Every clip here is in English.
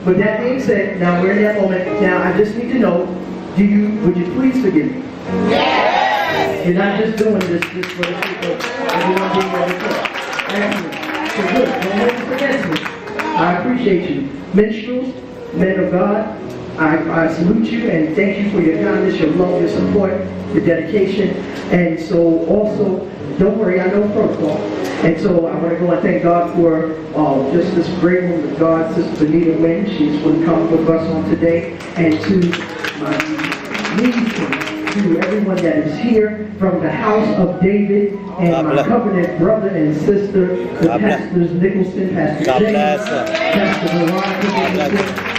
With that being said, now we're in that moment. Now I just need to know, would you please forgive me? Yes! You're not just doing this just for the sake of everyone being on the church. Excellent. So good. Don't hold this against me. I appreciate you. Minstrels, men of God, I salute you and thank you for your kindness, your love, your support, your dedication. And so also, don't worry, I know protocol. And so I want to go and thank God for just this great woman of God, Sister Benita Wynn. She's going to come with us on today. And to my niece, to everyone that is here from the house of David, and my covenant brother and sister, the pastors Nicholson, Pastor James, Pastor Veronica.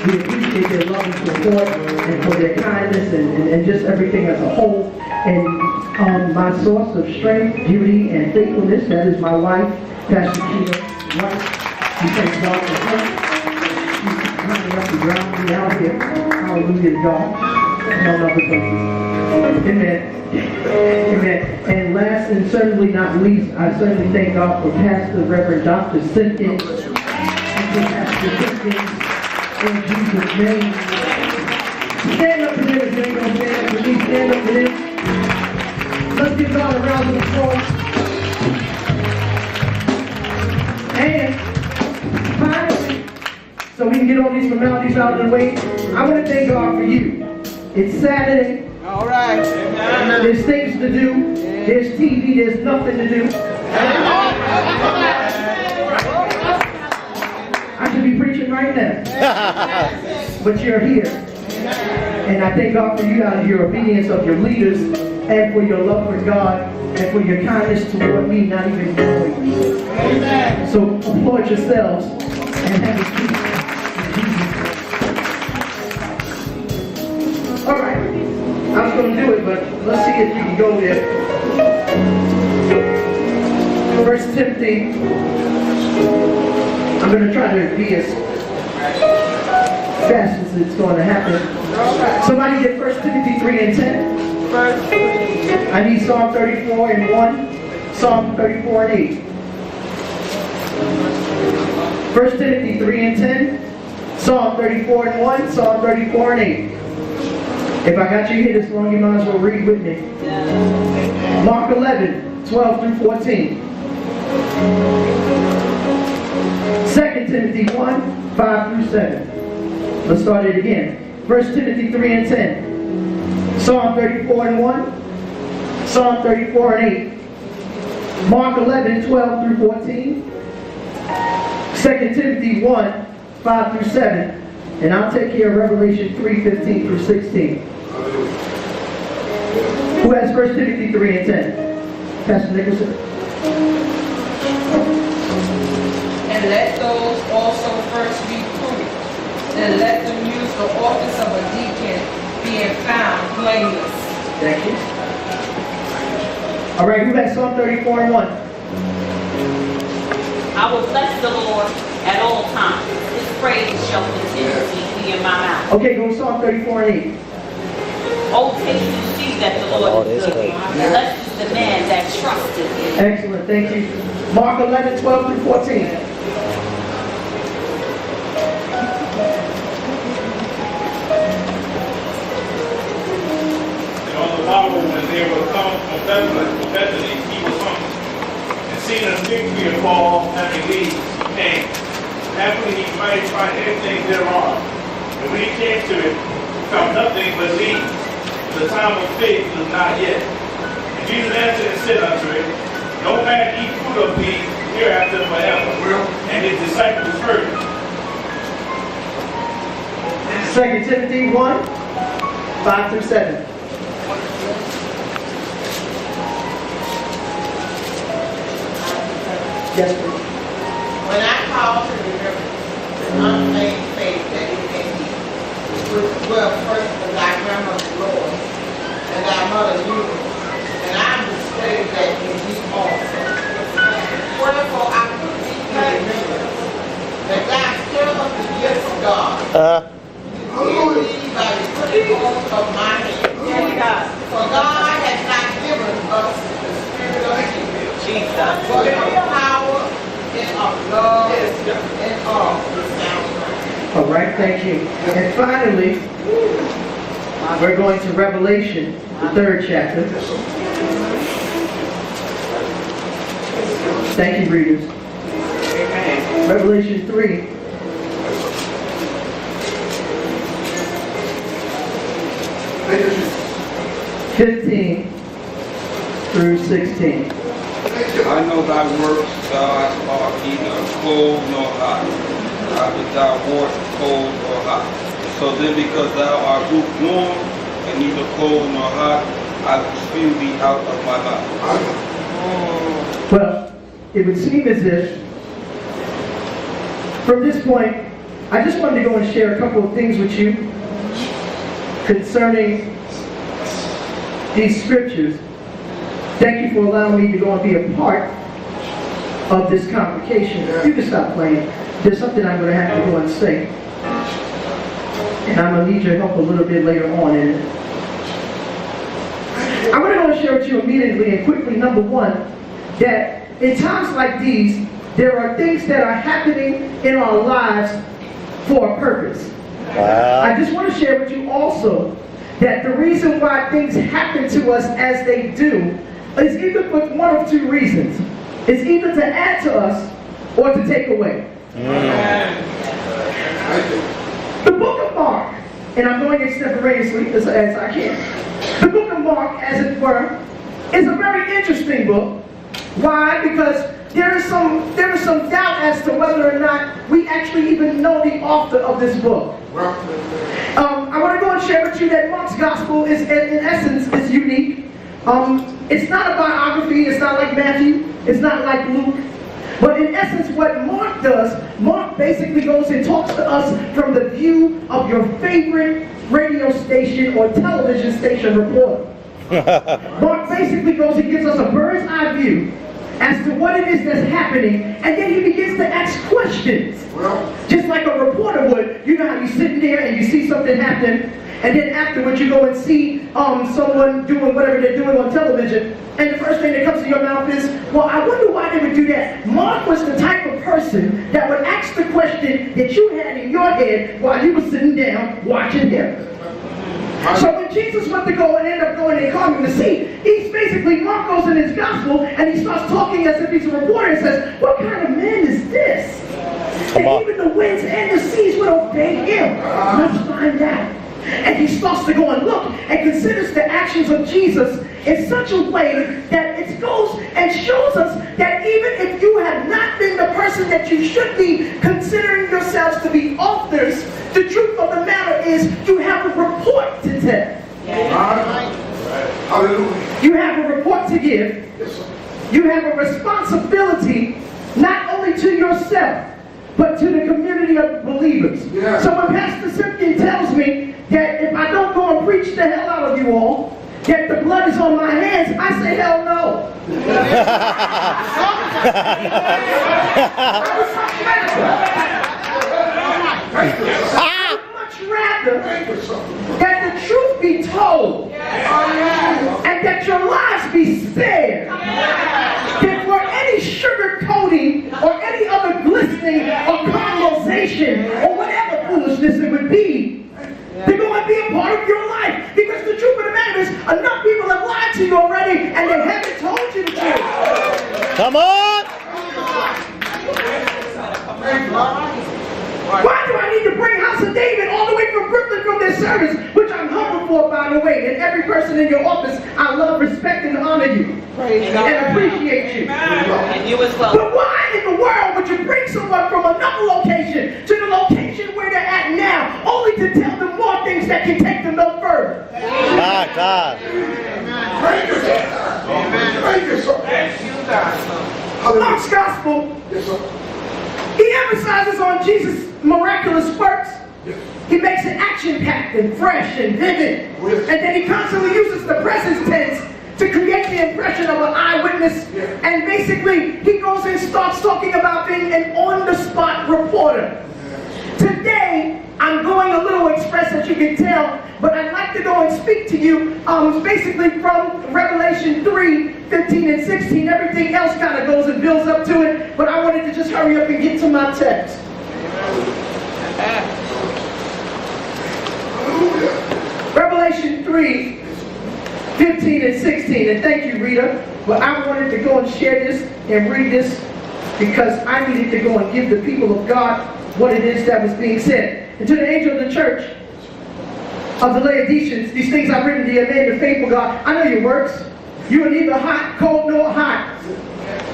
We appreciate their love and support and for their kindness and just everything as a whole. And my source of strength, beauty, and faithfulness, that is my wife, Pastor Gina's wife. We thank God for her. She's coming up to ground me out here. Hallelujah to God. Amen. Amen. And last and certainly not least, I certainly thank God for Pastor Reverend Dr. Simpkins. And for Pastor Simpkins. In Jesus' name. Stand up for them if you ain't going to stand up for me. Stand up for them. Let's give God a round of applause. And finally, so we can get all these formalities out of the way, I want to thank God for you. It's Saturday. All right. There's things to do. There's TV. There's nothing to do. I should be preaching right now. But you're here. And I thank God for you out of your obedience of your leaders and for your love for God and for your kindness toward me, not even knowing you. Amen. So applaud yourselves and have a peace. All right. I was going to do it, but let's see if we can go there. 1 Timothy. I'm going to try to be as fast as it's going to happen. Somebody get 1 Timothy 3 and 10. I need Psalm 34 and 1. Psalm 34 and 8. 1 Timothy 3 and 10. Psalm 34 and 1. Psalm 34 and 8. If I got you here this long, you might as well read with me. Mark 11, 12 through 14. 2 Timothy 1, 5 through 7. Let's start it again. 1 Timothy 3 and 10. Psalm 34 and 1. Psalm 34 and 8. Mark 11, 12 through 14. 2 Timothy 1, 5 through 7. And I'll take care of Revelation 3, 15 through 16. Who has 1 Timothy 3 and 10? Pastor Nicholson. And let those also first be proved, and let them use the office of a deacon, being found blameless. Thank you. All right, who has Psalm 34 and 1? I will bless the Lord at all times. His praise shall continually be in my mouth. Okay, go to Psalm 34 and 8. Oh, taste and see that the Lord is good. Blessed is the man that trusted him. Excellent, thank you. Mark 11, 12 through 14. When they were come from Bethany, he was hungry. And seeing a fig tree fall, having leaves, he came. After he might find anything thereon. And when he came to it, he found nothing but leaves. The time of faith was not yet. And Jesus answered and said unto it, no man eat fruit of thee hereafter forever. And his disciples heard it. 2 Timothy 1, 5 through 7. Yes, please. When I called to remember the unfeigned faith that is in thee, which dwelt first in thy grandmother's Lord, and thy mother Eunice, and I am persuaded that in thee also. Wherefore I put thee in remembrance, that thou stir up the gifts of God, to thee by the putting on of my hand. For God has not given us the spirit of fear, but of power, and of love, and of the sound mind. All right, thank you. And finally, we're going to Revelation, the 3rd chapter. Thank you, readers. Revelation 3. Thank 15 through 16. I know thy works, thou art neither cold nor hot. After thou wart cold or hot. So then, because thou art lukewarm and neither cold nor hot, I will spew thee out of my mouth. Well, it would seem as if, from this point, I just wanted to go and share a couple of things with you concerning these scriptures. Thank you for allowing me to go and be a part of this convocation. You can stop playing. There's something I'm going to have to go and say. And I'm going to need your help a little bit later on in it. I'm going to go and share with you immediately and quickly, number one, that in times like these, there are things that are happening in our lives for a purpose. Wow. I just want to share with you also that the reason why things happen to us as they do is either for one of two reasons. It's either to add to us or to take away. The book of Mark, and I'm going extemporaneously as I can. The book of Mark, as it were, is a very interesting book. Why? Because there is some doubt as to whether or not we actually even know the author of this book. I want to go and share with you that Mark's gospel is, in essence, is unique. It's not a biography. It's not like Matthew. It's not like Luke. But in essence, what Mark does, Mark basically goes and talks to us from the view of your favorite radio station or television station reporter. Mark basically goes and gives us a bird's eye view as to what it is that's happening, and then he begins to ask questions. Just like a reporter would. You know how you sit there and you see something happen, and then afterwards you go and see someone doing whatever they're doing on television, and the first thing that comes to your mouth is, well, I wonder why they would do that. Mark was the type of person that would ask the question that you had in your head while you were sitting down watching him. So when Jesus went to go and end up going and calming the sea, he's basically, Mark goes in his gospel and he starts talking as if he's a reporter and says, what kind of man is this? And even the winds and the seas would obey him. Let's find out. And he starts to go and look and considers the actions of Jesus in such a way that it goes and shows us that even if you have not been the person that you should be, considering yourselves to be authors, the truth of the matter is you have a report to tell. You have a report to give. You have a responsibility not only to yourself, but to the community of believers. So when Pastor Simpkin tells me that if I don't go and preach the hell out of you all, that the blood is on my hands, I say hell no. I would much rather that the truth be told and that your lives be spared than for any sugar coating or any other glistening or caramelization or whatever foolishness it would be to go and be a part of your life. Because the truth of the matter is, enough people have lied to you already and they haven't told you the truth. Come on! Why do I need to bring House of David all the way from Brooklyn from their service, which I'm humble for, by the way, and every person in your office, I love, respect, and honor you. And appreciate you. And you as well. But why in the world would you bring someone from another location to the location where they're at now, only to tell them more things that can take them no further? My God. Mark's gospel, he emphasizes on Jesus' miraculous works. He makes it action-packed and fresh and vivid. And then he constantly uses the present tense to create the impression of an eyewitness. And basically, he goes and starts talking about being an on-the-spot reporter. Today, I'm going a little express, as you can tell, but I'd like to go and speak to you basically from Revelation 3, 15 and 16. Everything else kind of goes and builds up to it, but I wanted to just hurry up and get to my text. Revelation 3, 15 and 16. And thank you, Rita. But I wanted to go and share this and read this because I needed to go and give the people of God what it is that was being said. And to the angel of the church of the Laodiceans, these things I've written to you, man, the faithful God. I know your works. You are neither hot, cold, nor hot.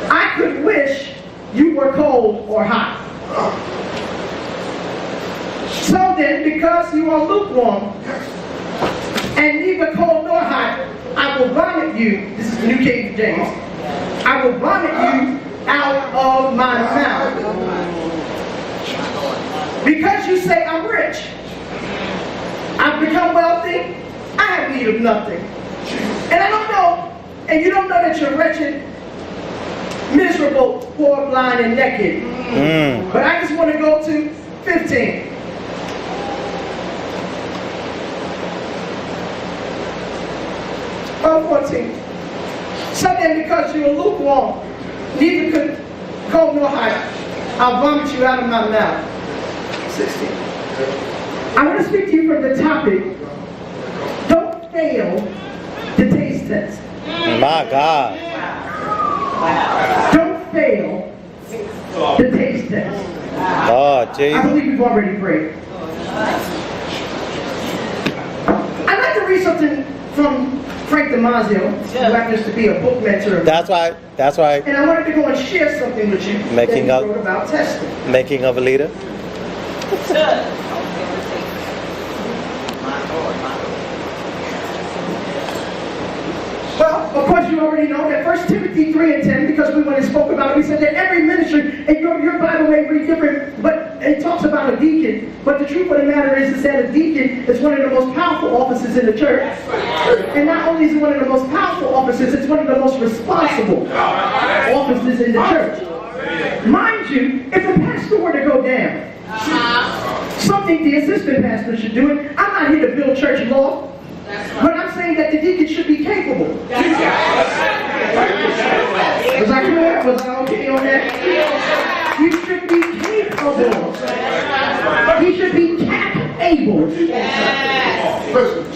I could wish you were cold or hot. So then, because you are lukewarm and neither cold nor hot, I will vomit you. This is the New King James. I will vomit you out of my mouth. Because you say I'm rich, I've become wealthy, I have need of nothing. And I don't know, and you don't know that you're wretched, miserable, poor, blind, and naked. But I just want to go to 15. Or 14. So then, because you are lukewarm, neither could cold nor hot, I'll vomit you out of my mouth. 16. I want to speak to you from the topic. Don't fail the taste test. My God. Don't fail the taste test. Oh, I Jesus. believe you've already prayed. I'd like to read something from Frank Damasio, who happens to be a book mentor. That's right. That's right. And I wanted to go and share something with you that he wrote about testing. Making of a leader. Well, of course, you already know that 1 Timothy 3 and 10, because we went and spoke about it, we said that every ministry, and your Bible may read different, but it talks about a deacon. But the truth of the matter is that a deacon is one of the most powerful offices in the church. And not only is it one of the most powerful offices, it's one of the most responsible offices in the church. Mind you, if a pastor were to go down, something the assistant pastor should do it. I'm not here to build church law. But I'm saying that the deacon should be capable. Was I clear? Was I okay on that? He should be capable. He should be cap-able.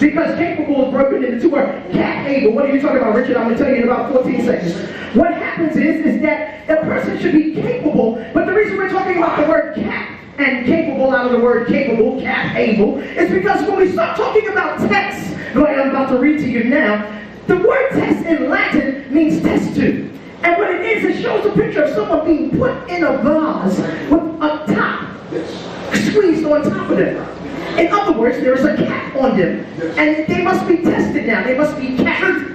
Because capable is broken into two words. Cap-able. What are you talking about, Richard? I'm going to tell you in about 14 seconds. What happens is that the person should be capable, but the reason we're talking about the word cap and capable out of the word capable, cap-able, is because when we start talking about text, like I'm about to read to you now, the word test in Latin means test tube. And what it is, it shows a picture of someone being put in a vase with a top squeezed on top of them. In other words, there is a cap on them. And they must be tested now. They must be capped.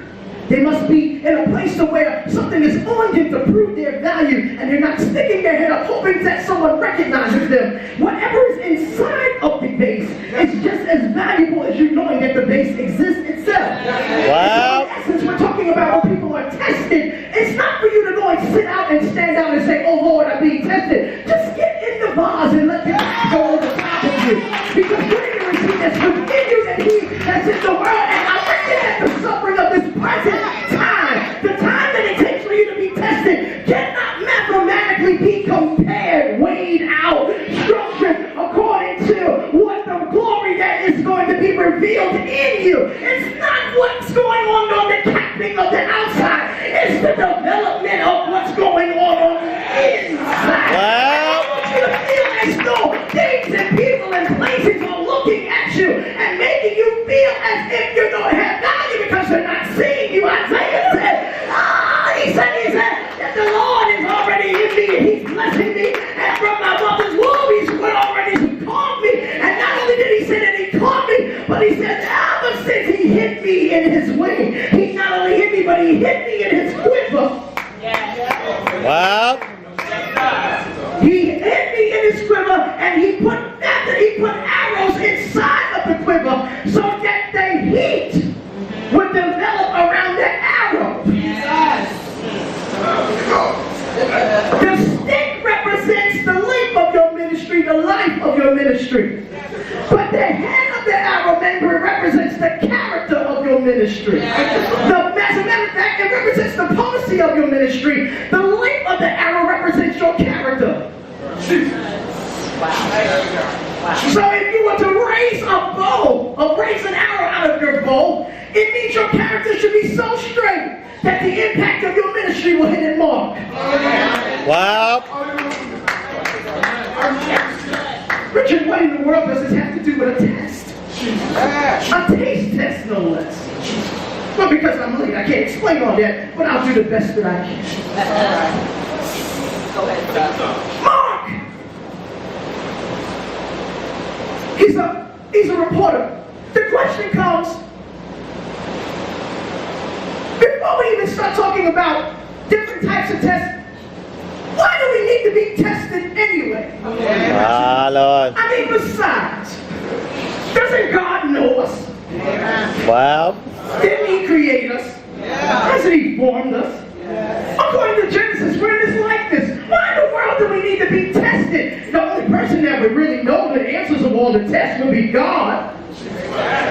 They must be in a place to where something is on them to prove their value, and they're not sticking their head up hoping that someone recognizes them. Whatever is inside of the base is just as valuable as you knowing that the base exists itself. Wow. In essence, we're talking about when people are tested. It's not for you to go and sit out and stand out and say, "Oh Lord, I'm being tested." Just get in the vase and let the God go over top of you. Because greater is He that's within you than He that's in the world. And I'm looking at the suffering of this present time. The time that it takes for you to be tested cannot mathematically be compared, weighed out, structured according to what the glory that is going to be revealed in you. It's not what's going on the capping of the outside. It's the development of what's going on the inside. Wow. I want you to feel as though things and people and places are looking at you and making you feel as if you don't have value because they're not seeing you. Isaiah said, he said that the Lord is already in me and He's blessing me, and from my mother's womb He's already called me. And not only did He say that He called me, but He said ever since He hid me in His wing, He not only hid me, but He hid me in His quiver. Wow. He hid me in His quiver, and He put arrows inside of the quiver so that the heat would develop around the arrow. The stick represents the length of your ministry, the life of your ministry. But the head of the arrow member represents the character of your ministry. As a matter of fact, it represents the policy of your ministry. The length of the arrow represents your character. So if you were to raise a bow or raise an arrow out of your It means your character should be so straight that the impact of your ministry will hit its mark. Wow. Richard, what in the world does this have to do with a test? A taste test, no less. Well, because I'm late, I can't explain all that, but I'll do the best that I can. Go ahead. Mark! He's a reporter. The question comes, before we even start talking about different types of tests, why do we need to be tested anyway? Ah, Lord. I mean, besides, doesn't God know us? Wow. Didn't He create us? Hasn't He formed us? According to Genesis, we're in this likeness. Why in the world do we need to be tested? The only person that would really know the answers of all the tests would be God.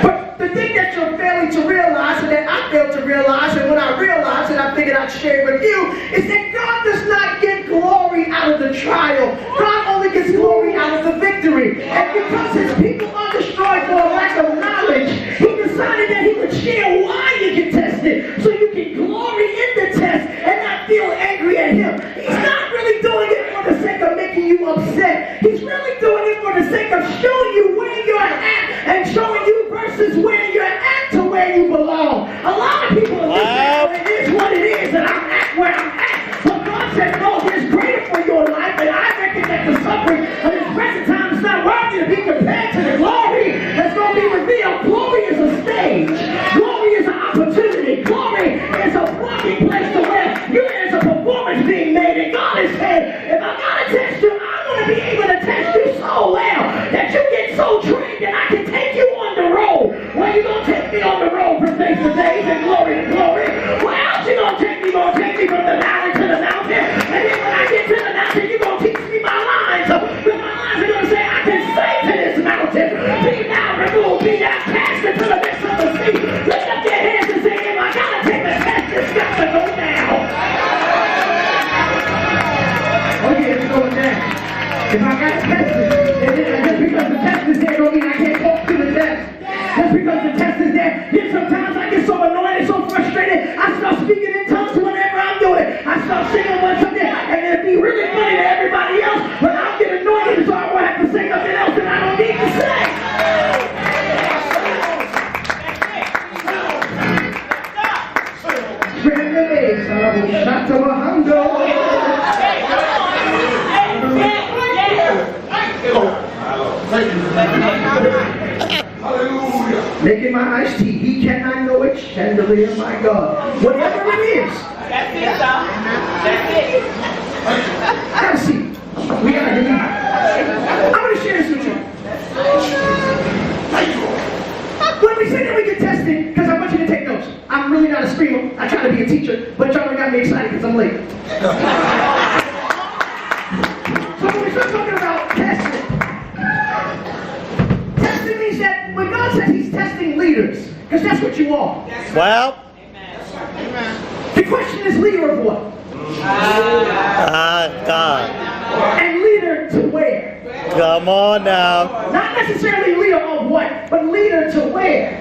But the thing that you're failing to realize, and that I failed to realize, and when I realized it, I figured I'd share it with you, is that God does not get glory out of the trial. God only gets glory out of the victory. And because His people are destroyed for a lack of knowledge, He decided that He would share why you get tested, so you can glory in the test and not feel angry at Him. He's not really doing it for the sake of making you upset. He's really doing it for the sake of showing you where you're at and showing you versus where you're at to where you belong. A lot of people are thinking, it is what it is, and I'm at where I'm at. But God said, no, there's greater for your life, and I reckon that the suffering of this present time is not worthy to be compared to the glory that's going to be revealed. Glory is a stage. Glory is an opportunity. Glory is a flocking place to where there's a performance being made, and God is saying, if I got to test you, I want to be able to test you so well that you get so trained that I can take you on the road. Well, you going to take me on the road from faith to faith and glory to glory. Where else you going to take me? You're going to take me from the valley to the mountain. And then when I get to the mountain, you're going to teach me my lines. But my lines are going to say, I can say to this mountain, be now removed, be now cast into the midst of the sea. Lift up your hands and say, if I got to take a test, it's got to go down. Oh yeah, it's going down. If I got to test it, and just because the test is there don't mean I can't talk to the test. Just because the test is there, then sometimes I get so annoyed and so frustrated, I start speaking in tongues whenever I'm doing it. I start singing one something, and it'll be really funny to everybody else, but I'll get annoyed, so I won't have to say nothing else that I don't need to say. Spread the legs, I will shut to my making my iced tea. He cannot know it. Chandelier, my God. Whatever it is. That's it, That's it. Have a seat. We gotta leave. I'm gonna share this with you. When we say that we get tested, because I want you to take notes. I'm really not a screamer. I try to be a teacher, but y'all got me excited because I'm late. So when we start talking about testing, testing means that when God says He's testing leaders, because that's what you are. Well. The question is, leader of what? God. And leader to where? Come on now. Not necessarily leader of what, but leader to where?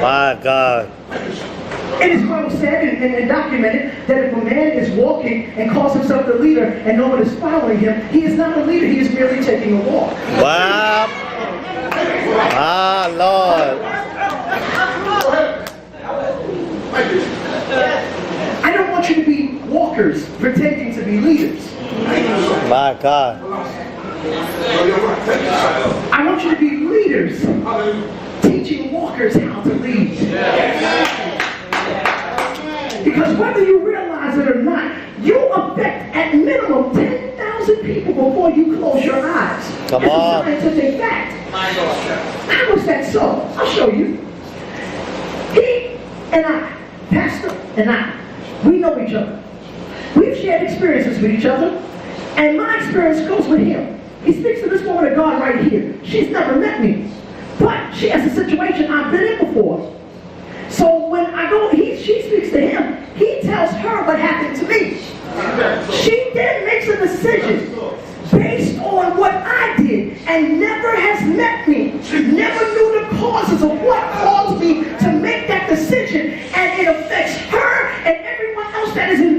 My God. It is well said and documented that if a man is walking and calls himself the leader and no one is following him, he is not a leader, he is merely taking a walk. Wow. Ah, Lord. I don't want you to be walkers pretending to be leaders. My God. I want you to be leaders teaching walkers how to lead. Because whether you realize it or not, you affect at minimum 10,000 people before you close your eyes. Come on. It's a scientific fact. How is that so? I'll show you. He and I, Pastor and I, we know each other. We've shared experiences with each other, and my experience goes with him. He speaks to this woman of God right here. She's never met me, but she has a situation I've been in before. So when I go, she speaks to him. He tells her what happened to me. She then makes a decision based on what I did and never has met me. Never knew the causes of what caused me to make that decision.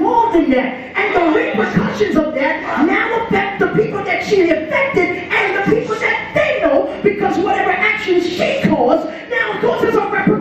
involved in that. And the repercussions of that now affect the people that she affected and the people that they know, because whatever actions she caused now causes a repercussion